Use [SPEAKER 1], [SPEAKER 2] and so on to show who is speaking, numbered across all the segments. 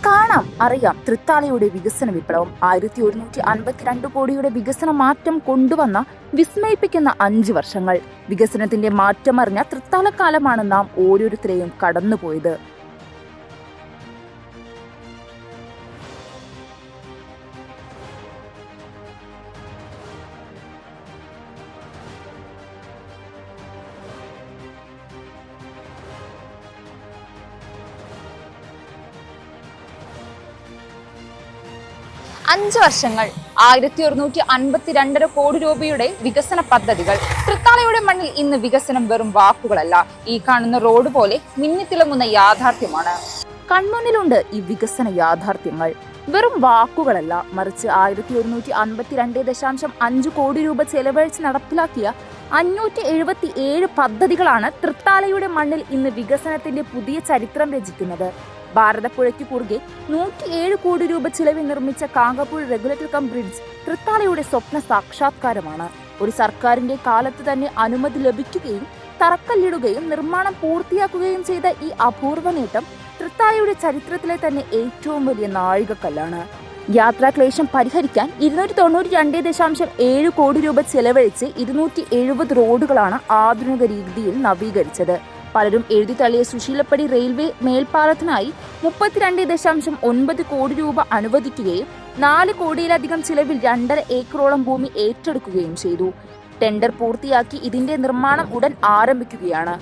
[SPEAKER 1] കാണാം അറിയാം തൃത്താലയുടെ വികസന വിപ്ലവം. 1152 കോടിയുടെ വികസന മാറ്റം കൊണ്ടുവന്ന വിസ്മയിപ്പിക്കുന്ന 5 വർഷങ്ങൾ. വികസനത്തിന്റെ മാറ്റമറിഞ്ഞ തൃത്താലക്കാലമാണ് നാം ഓരോരുത്തരെയും കടന്നുപോയത്. അഞ്ച് വർഷങ്ങൾ, 1152 കോടി രൂപയുടെ വികസന പദ്ധതികൾ. തൃത്താലയുടെ മണ്ണിൽ ഇന്ന് വികസനം വെറും വാക്കുകളല്ല, ഈ കാണുന്ന റോഡ് പോലെ മിന്നിത്തിളങ്ങുന്ന യാഥാർത്ഥ്യമാണ്. കൺമുന്നിലുണ്ട് ഈ വികസന യാഥാർത്ഥ്യങ്ങൾ. വെറും വാക്കുകളല്ല, മറിച്ച് 1152.5 കോടി രൂപ ചെലവഴിച്ച് നടപ്പിലാക്കിയ 577 പദ്ധതികളാണ് തൃത്താലയുടെ മണ്ണിൽ ഇന്ന് വികസനത്തിന്റെ പുതിയ ചരിത്രം രചിക്കുന്നത്. ഭാരതപ്പുഴയ്ക്ക് കുറുകെ 107 കോടി രൂപ ചിലവിൽ നിർമ്മിച്ച കാങ്കപ്പുഴ റെഗുലേറ്റർ കം ബ്രിഡ്ജ് തൃത്താലയുടെ സ്വപ്ന സാക്ഷാത്കാരമാണ്. ഒരു സർക്കാരിന്റെ കാലത്ത് തന്നെ അനുമതി ലഭിക്കുകയും തറക്കല്ലിടുകയും നിർമ്മാണം പൂർത്തിയാക്കുകയും ചെയ്ത ഈ അപൂർവ നേട്ടം തൃത്താലയുടെ ചരിത്രത്തിലെ തന്നെ ഏറ്റവും വലിയ നാഴികക്കല്ലാണ്. യാത്രാക്ലേശം പരിഹരിക്കാൻ 292.7 കോടി രൂപ ചെലവഴിച്ച് 270 റോഡുകളാണ് ആധുനിക രീതിയിൽ നവീകരിച്ചത്. പലരും എഴുതി തള്ളിയ സുശീലപ്പടി റെയിൽവേ മേൽപ്പാലത്തിനായി 32.9 കോടി രൂപ അനുവദിക്കുകയും 4 കോടിയിലധികം ചിലവിൽ 2.5 ഏക്കറോളം ഭൂമി ഏറ്റെടുക്കുകയും ചെയ്തു. ടെൻഡർ പൂർത്തിയാക്കി ഇതിന്റെ നിർമ്മാണം ഉടൻ ആരംഭിക്കുകയാണ്.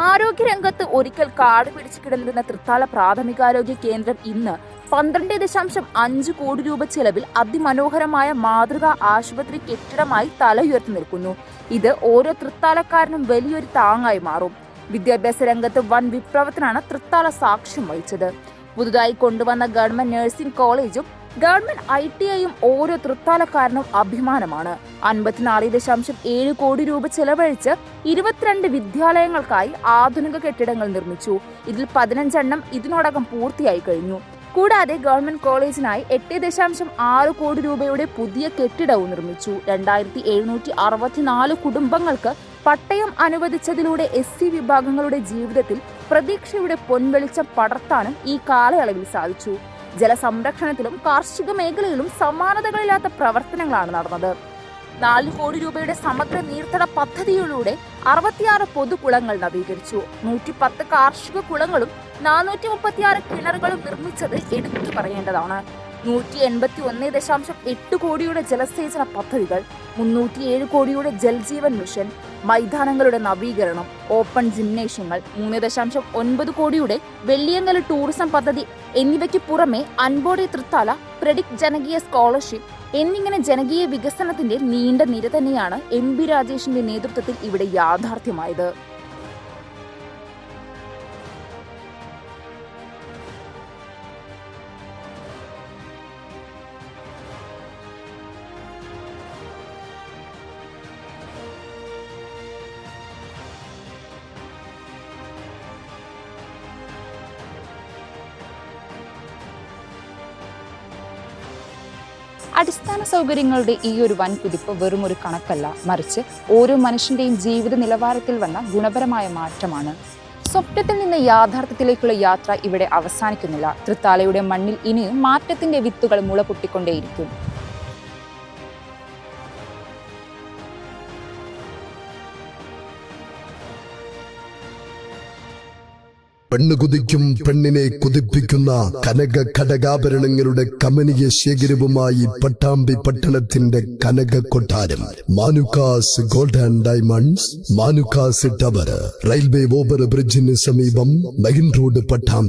[SPEAKER 1] ആരോഗ്യരംഗത്ത് ഒരിക്കൽ കാട് പിടിച്ചു കിടന്നിരുന്ന തൃത്താല പ്രാഥമികാരോഗ്യ കേന്ദ്രം ഇന്ന് 12.5 കോടി രൂപ ചെലവിൽ അതിമനോഹരമായ മാതൃകാ ആശുപത്രി കെട്ടിടമായി തലയുയർത്തി നിൽക്കുന്നു. ഇത് ഓരോ തൃത്താലക്കാരനും വലിയൊരു താങ്ങായി മാറും. വിദ്യാഭ്യാസ രംഗത്ത് വൻ വിപ്ലവത്തിനാണ് തൃത്താല സാക്ഷ്യം വഹിച്ചത്. പുതുതായി കൊണ്ടുവന്ന ഗവൺമെന്റ് നഴ്സിംഗ് കോളേജും ഗവൺമെന്റ് ITIയും ഓരോ തൃത്താലക്കാരനും അഭിമാനമാണ്. 54.7 കോടി രൂപ ചെലവഴിച്ച് 22 വിദ്യാലയങ്ങൾക്കായി ആധുനിക കെട്ടിടങ്ങൾ നിർമ്മിച്ചു. ഇതിൽ 15 എണ്ണം ഇതിനോടകം പൂർത്തിയായി കഴിഞ്ഞു. കൂടാതെ ഗവൺമെന്റ് കോളേജിനായി 8.6 കോടി രൂപയുടെ പുതിയ കെട്ടിടവും നിർമ്മിച്ചു. 2764 കുടുംബങ്ങൾക്ക് പട്ടയം അനുവദിച്ചതിലൂടെ SC വിഭാഗങ്ങളുടെ ജീവിതത്തിൽ പ്രതീക്ഷയുടെ പൊൻവെളിച്ചം പടർത്താനും ഈ കാലയളവിൽ സാധിച്ചു. ജലസംരക്ഷണത്തിലും കാർഷിക മേഖലയിലും സമാനതകളില്ലാത്ത പ്രവർത്തനങ്ങളാണ് നടന്നത്. 4 കോടി രൂപയുടെ സമഗ്ര നീർത്തട പദ്ധതിയിലൂടെ 66 പൊതുകുളങ്ങൾ നവീകരിച്ചു. 110 കാർഷിക കുളങ്ങളും 436 കിണറുകളും നിർമ്മിച്ചത് എടുത്തു പറയേണ്ടതാണ്. 181.8 കോടിയുടെ ജലസേചന പദ്ധതികൾ, 307 കോടിയുടെ ജൽജീവൻ മിഷൻ, മൈതാനങ്ങളുടെ നവീകരണം, ഓപ്പൺ ജിംനേഷ്യങ്ങൾ, 3.9 കോടിയുടെ വെള്ളിയങ്കൽ ടൂറിസം പദ്ധതി എന്നിവയ്ക്ക് പുറമെ അൻപോടെ തൃത്താല, പ്രെഡിക്ട് ജനകീയ സ്കോളർഷിപ്പ് എന്നിങ്ങനെ ജനകീയ വികസനത്തിന്റെ നീണ്ട നിര തന്നെയാണ് MP രാജേഷിന്റെ നേതൃത്വത്തിൽ ഇവിടെ യാഥാർത്ഥ്യമായത്. അടിസ്ഥാന സൗകര്യങ്ങളുടെ ഈ ഒരു വൻ കുതിപ്പ് വെറും ഒരു കണക്കല്ല, മറിച്ച് ഓരോ മനുഷ്യന്റെയും ജീവിത നിലവാരത്തിൽ വന്ന ഗുണപരമായ മാറ്റമാണ്. സ്വപ്നത്തിൽ നിന്ന് യാഥാർത്ഥ്യത്തിലേക്കുള്ള യാത്ര ഇവിടെ അവസാനിക്കുന്നില്ല. തൃത്താലയുടെ മണ്ണിൽ ഇനിയും മാറ്റത്തിന്റെ വിത്തുകൾ മുള പൊട്ടിക്കൊണ്ടേയിരിക്കും.
[SPEAKER 2] പെണ്ണ് കുതിക്കും പെണ്ണിനെ കുതിപ്പിക്കുന്ന കനക ഘടകാഭരണങ്ങളുടെ കമനീയ ശേഖരവുമായി പട്ടാമ്പി പട്ടണത്തിന്റെ കനക കൊട്ടാരം Manukkas gold and diamonds, Manukkas tower, railway over ബ്രിഡ്ജിന് സമീപം മെയിൻ റോഡ്, പട്ടാമ്പി.